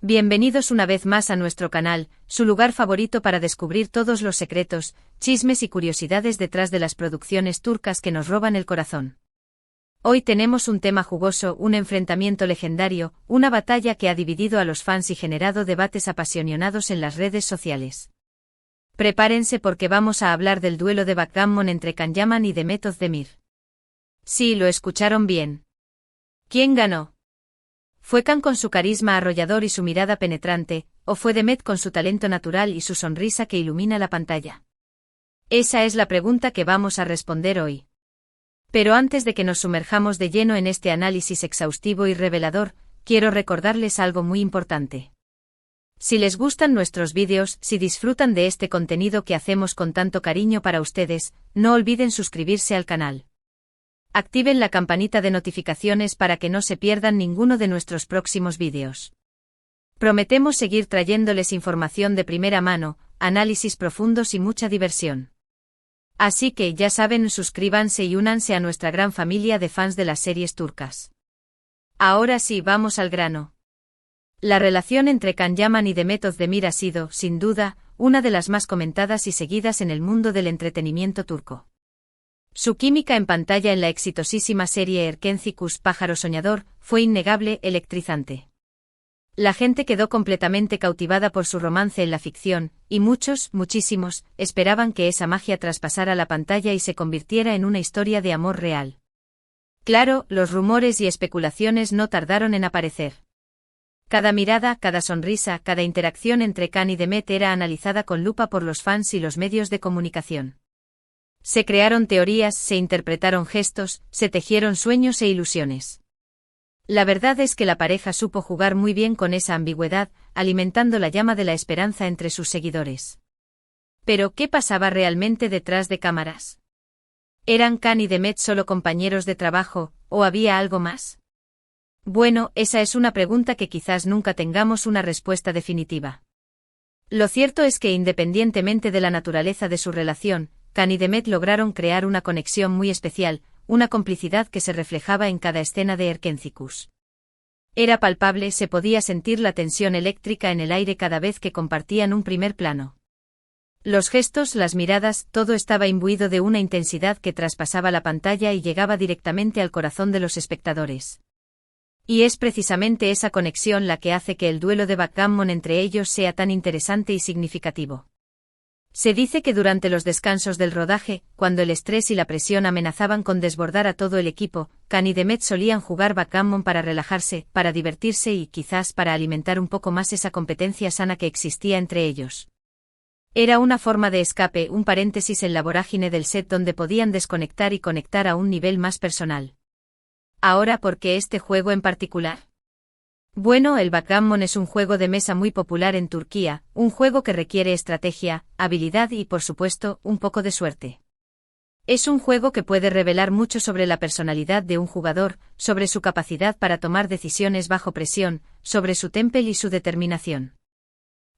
Bienvenidos una vez más a nuestro canal, su lugar favorito para descubrir todos los secretos, chismes y curiosidades detrás de las producciones turcas que nos roban el corazón. Hoy tenemos un tema jugoso, un enfrentamiento legendario, una batalla que ha dividido a los fans y generado debates apasionados en las redes sociales. Prepárense porque vamos a hablar del duelo de backgammon entre Can Yaman y Demet Özdemir. Sí, lo escucharon bien. ¿Quién ganó? ¿Fue Can con su carisma arrollador y su mirada penetrante, o fue Demet con su talento natural y su sonrisa que ilumina la pantalla? Esa es la pregunta que vamos a responder hoy. Pero antes de que nos sumerjamos de lleno en este análisis exhaustivo y revelador, quiero recordarles algo muy importante. Si les gustan nuestros vídeos, si disfrutan de este contenido que hacemos con tanto cariño para ustedes, no olviden suscribirse al canal. Activen la campanita de notificaciones para que no se pierdan ninguno de nuestros próximos vídeos. Prometemos seguir trayéndoles información de primera mano, análisis profundos y mucha diversión. Así que ya saben, suscríbanse y únanse a nuestra gran familia de fans de las series turcas. Ahora sí, vamos al grano. La relación entre Can Yaman y Demet Özdemir ha sido, sin duda, una de las más comentadas y seguidas en el mundo del entretenimiento turco. Su química en pantalla en la exitosísima serie Erkenci Pájaro Soñador fue innegable, electrizante. La gente quedó completamente cautivada por su romance en la ficción, y muchísimos, esperaban que esa magia traspasara la pantalla y se convirtiera en una historia de amor real. Claro, los rumores y especulaciones no tardaron en aparecer. Cada mirada, cada sonrisa, cada interacción entre Can y Demet era analizada con lupa por los fans y los medios de comunicación. Se crearon teorías, se interpretaron gestos, se tejieron sueños e ilusiones. La verdad es que la pareja supo jugar muy bien con esa ambigüedad, alimentando la llama de la esperanza entre sus seguidores. Pero, ¿qué pasaba realmente detrás de cámaras? ¿Eran Can y Demet solo compañeros de trabajo, o había algo más? Bueno, esa es una pregunta que quizás nunca tengamos una respuesta definitiva. Lo cierto es que independientemente de la naturaleza de su relación, Can y Demet lograron crear una conexión muy especial, una complicidad que se reflejaba en cada escena de Erkenci. Era palpable, se podía sentir la tensión eléctrica en el aire cada vez que compartían un primer plano. Los gestos, las miradas, todo estaba imbuido de una intensidad que traspasaba la pantalla y llegaba directamente al corazón de los espectadores. Y es precisamente esa conexión la que hace que el duelo de backgammon entre ellos sea tan interesante y significativo. Se dice que durante los descansos del rodaje, cuando el estrés y la presión amenazaban con desbordar a todo el equipo, Can y Demet solían jugar backgammon para relajarse, para divertirse y quizás para alimentar un poco más esa competencia sana que existía entre ellos. Era una forma de escape, un paréntesis en la vorágine del set donde podían desconectar y conectar a un nivel más personal. Ahora, ¿por qué este juego en particular? Bueno, el backgammon es un juego de mesa muy popular en Turquía, un juego que requiere estrategia, habilidad y, por supuesto, un poco de suerte. Es un juego que puede revelar mucho sobre la personalidad de un jugador, sobre su capacidad para tomar decisiones bajo presión, sobre su temple y su determinación.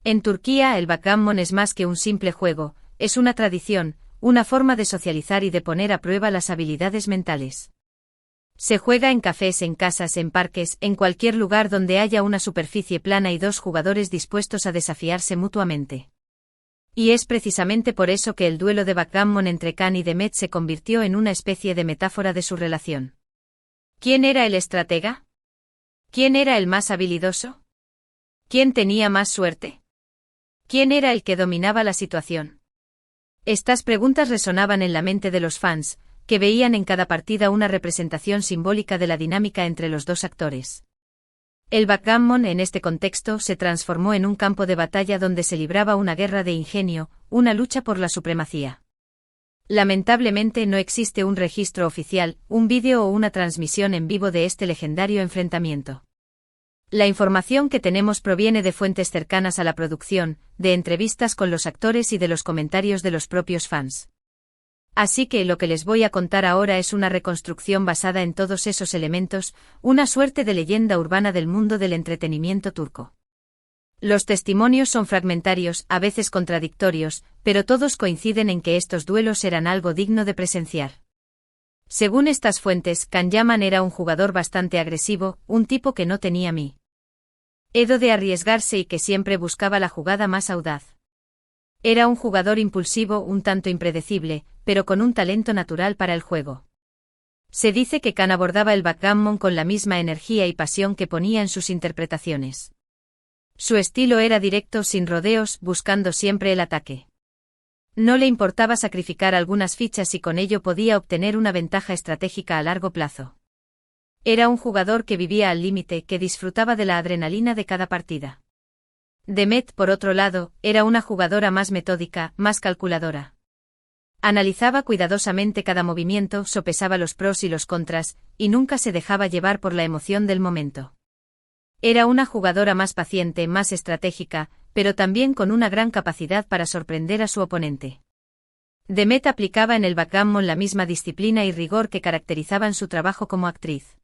En Turquía, el backgammon es más que un simple juego, es una tradición, una forma de socializar y de poner a prueba las habilidades mentales. Se juega en cafés, en casas, en parques, en cualquier lugar donde haya una superficie plana y dos jugadores dispuestos a desafiarse mutuamente. Y es precisamente por eso que el duelo de backgammon entre Can y Demet se convirtió en una especie de metáfora de su relación. ¿Quién era el estratega? ¿Quién era el más habilidoso? ¿Quién tenía más suerte? ¿Quién era el que dominaba la situación? Estas preguntas resonaban en la mente de los fans, que veían en cada partida una representación simbólica de la dinámica entre los dos actores. El backgammon en este contexto se transformó en un campo de batalla donde se libraba una guerra de ingenio, una lucha por la supremacía. Lamentablemente no existe un registro oficial, un vídeo o una transmisión en vivo de este legendario enfrentamiento. La información que tenemos proviene de fuentes cercanas a la producción, de entrevistas con los actores y de los comentarios de los propios fans. Así que lo que les voy a contar ahora es una reconstrucción basada en todos esos elementos, una suerte de leyenda urbana del mundo del entretenimiento turco. Los testimonios son fragmentarios, a veces contradictorios, pero todos coinciden en que estos duelos eran algo digno de presenciar. Según estas fuentes, Can Yaman era un jugador bastante agresivo, un tipo que no tenía miedo. Edo de arriesgarse y que siempre buscaba la jugada más audaz. Era un jugador impulsivo, un tanto impredecible, pero con un talento natural para el juego. Se dice que Kan abordaba el backgammon con la misma energía y pasión que ponía en sus interpretaciones. Su estilo era directo, sin rodeos, buscando siempre el ataque. No le importaba sacrificar algunas fichas y con ello podía obtener una ventaja estratégica a largo plazo. Era un jugador que vivía al límite, que disfrutaba de la adrenalina de cada partida. Demet, por otro lado, era una jugadora más metódica, más calculadora. Analizaba cuidadosamente cada movimiento, sopesaba los pros y los contras, y nunca se dejaba llevar por la emoción del momento. Era una jugadora más paciente, más estratégica, pero también con una gran capacidad para sorprender a su oponente. Demet aplicaba en el backgammon la misma disciplina y rigor que caracterizaban su trabajo como actriz.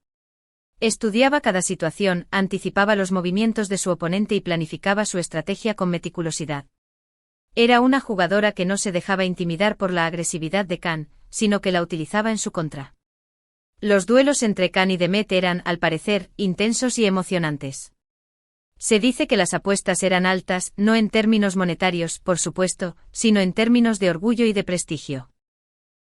Estudiaba cada situación, anticipaba los movimientos de su oponente y planificaba su estrategia con meticulosidad. Era una jugadora que no se dejaba intimidar por la agresividad de Kan, sino que la utilizaba en su contra. Los duelos entre Kan y Demet eran, al parecer, intensos y emocionantes. Se dice que las apuestas eran altas, no en términos monetarios, por supuesto, sino en términos de orgullo y de prestigio.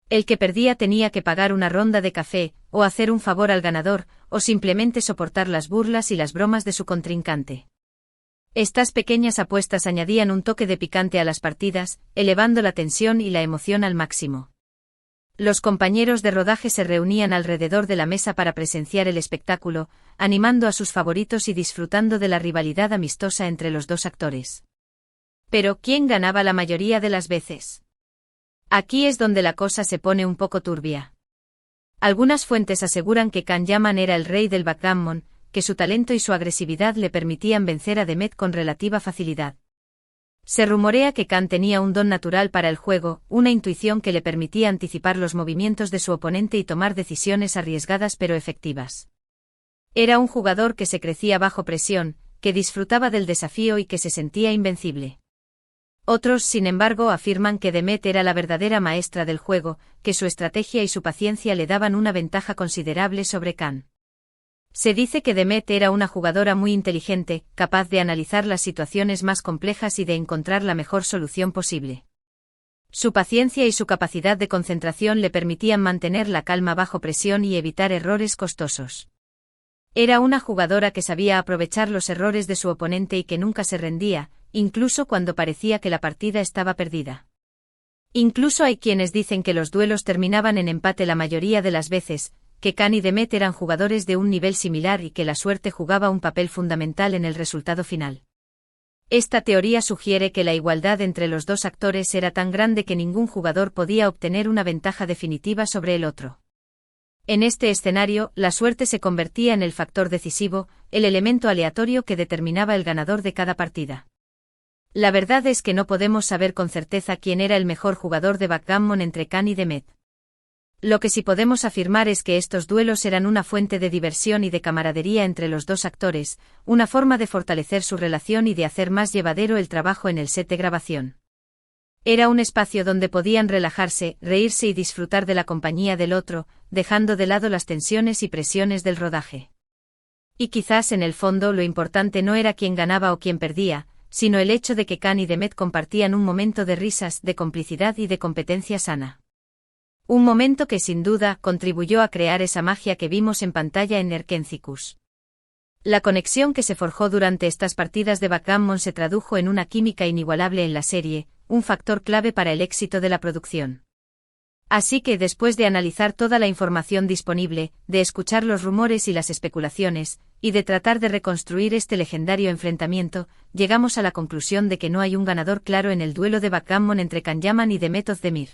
El que perdía tenía que pagar una ronda de café, o hacer un favor al ganador, o simplemente soportar las burlas y las bromas de su contrincante. Estas pequeñas apuestas añadían un toque de picante a las partidas, elevando la tensión y la emoción al máximo. Los compañeros de rodaje se reunían alrededor de la mesa para presenciar el espectáculo, animando a sus favoritos y disfrutando de la rivalidad amistosa entre los dos actores. Pero, ¿quién ganaba la mayoría de las veces? Aquí es donde la cosa se pone un poco turbia. Algunas fuentes aseguran que Kan Yaman era el rey del backgammon, que su talento y su agresividad le permitían vencer a Demet con relativa facilidad. Se rumorea que Kan tenía un don natural para el juego, una intuición que le permitía anticipar los movimientos de su oponente y tomar decisiones arriesgadas pero efectivas. Era un jugador que se crecía bajo presión, que disfrutaba del desafío y que se sentía invencible. Otros, sin embargo, afirman que Demet era la verdadera maestra del juego, que su estrategia y su paciencia le daban una ventaja considerable sobre Kan. Se dice que Demet era una jugadora muy inteligente, capaz de analizar las situaciones más complejas y de encontrar la mejor solución posible. Su paciencia y su capacidad de concentración le permitían mantener la calma bajo presión y evitar errores costosos. Era una jugadora que sabía aprovechar los errores de su oponente y que nunca se rendía, incluso cuando parecía que la partida estaba perdida. Incluso hay quienes dicen que los duelos terminaban en empate la mayoría de las veces, que Kan y Demet eran jugadores de un nivel similar y que la suerte jugaba un papel fundamental en el resultado final. Esta teoría sugiere que la igualdad entre los dos actores era tan grande que ningún jugador podía obtener una ventaja definitiva sobre el otro. En este escenario, la suerte se convertía en el factor decisivo, el elemento aleatorio que determinaba el ganador de cada partida. La verdad es que no podemos saber con certeza quién era el mejor jugador de backgammon entre Kan y Demet. Lo que sí podemos afirmar es que estos duelos eran una fuente de diversión y de camaradería entre los dos actores, una forma de fortalecer su relación y de hacer más llevadero el trabajo en el set de grabación. Era un espacio donde podían relajarse, reírse y disfrutar de la compañía del otro, dejando de lado las tensiones y presiones del rodaje. Y quizás en el fondo lo importante no era quién ganaba o quién perdía, sino el hecho de que Kan y Demet compartían un momento de risas, de complicidad y de competencia sana. Un momento que sin duda contribuyó a crear esa magia que vimos en pantalla en Erkencicus. La conexión que se forjó durante estas partidas de backgammon se tradujo en una química inigualable en la serie, un factor clave para el éxito de la producción. Así que después de analizar toda la información disponible, de escuchar los rumores y las especulaciones, y de tratar de reconstruir este legendario enfrentamiento, llegamos a la conclusión de que no hay un ganador claro en el duelo de backgammon entre Kan Yaman y Demet Özdemir.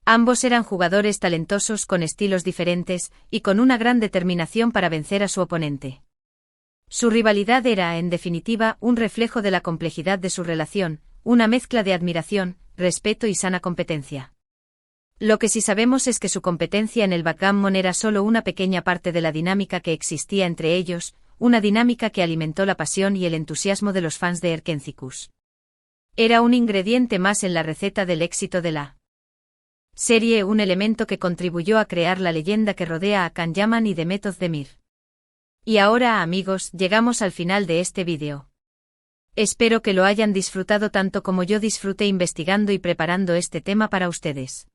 Ambos eran jugadores talentosos con estilos diferentes, y con una gran determinación para vencer a su oponente. Su rivalidad era, en definitiva, un reflejo de la complejidad de su relación, una mezcla de admiración, respeto y sana competencia. Lo que sí sabemos es que su competencia en el backgammon era solo una pequeña parte de la dinámica que existía entre ellos, una dinámica que alimentó la pasión y el entusiasmo de los fans de Erkencicus. Era un ingrediente más en la receta del éxito de la serie, un elemento que contribuyó a crear la leyenda que rodea a Kan Yaman y Demet Özdemir. Y ahora, amigos, llegamos al final de este vídeo. Espero que lo hayan disfrutado tanto como yo disfruté investigando y preparando este tema para ustedes.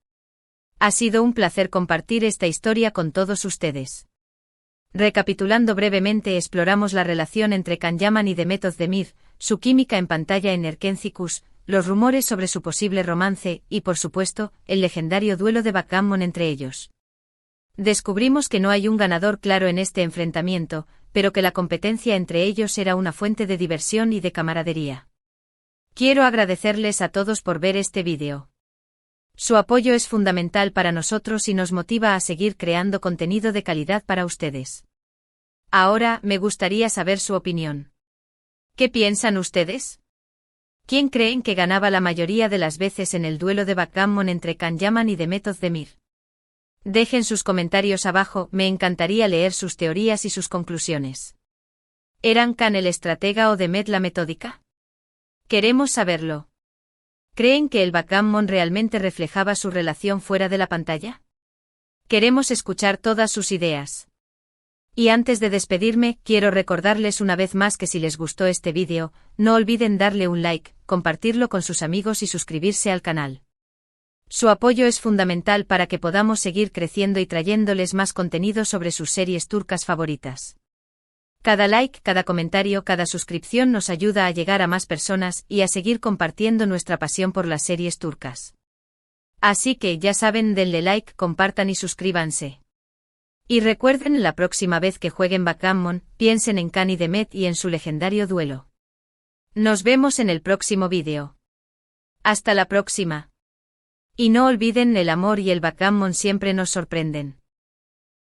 Ha sido un placer compartir esta historia con todos ustedes. Recapitulando brevemente, exploramos la relación entre Kan-Yaman y Demet Özdemir, su química en pantalla en Erkenci-Kuş, los rumores sobre su posible romance y, por supuesto, el legendario duelo de backgammon entre ellos. Descubrimos que no hay un ganador claro en este enfrentamiento, pero que la competencia entre ellos era una fuente de diversión y de camaradería. Quiero agradecerles a todos por ver este vídeo. Su apoyo es fundamental para nosotros y nos motiva a seguir creando contenido de calidad para ustedes. Ahora, me gustaría saber su opinión. ¿Qué piensan ustedes? ¿Quién creen que ganaba la mayoría de las veces en el duelo de backgammon entre Kan-Yaman y Demet Özdemir? Dejen sus comentarios abajo, me encantaría leer sus teorías y sus conclusiones. ¿Eran Kan el estratega o Demet la metódica? Queremos saberlo. ¿Creen que el backgammon realmente reflejaba su relación fuera de la pantalla? Queremos escuchar todas sus ideas. Y antes de despedirme, quiero recordarles una vez más que si les gustó este vídeo, no olviden darle un like, compartirlo con sus amigos y suscribirse al canal. Su apoyo es fundamental para que podamos seguir creciendo y trayéndoles más contenido sobre sus series turcas favoritas. Cada like, cada comentario, cada suscripción nos ayuda a llegar a más personas y a seguir compartiendo nuestra pasión por las series turcas. Así que ya saben, denle like, compartan y suscríbanse. Y recuerden, la próxima vez que jueguen backgammon, piensen en Kan y Demet y en su legendario duelo. Nos vemos en el próximo vídeo. Hasta la próxima. Y no olviden, el amor y el backgammon siempre nos sorprenden.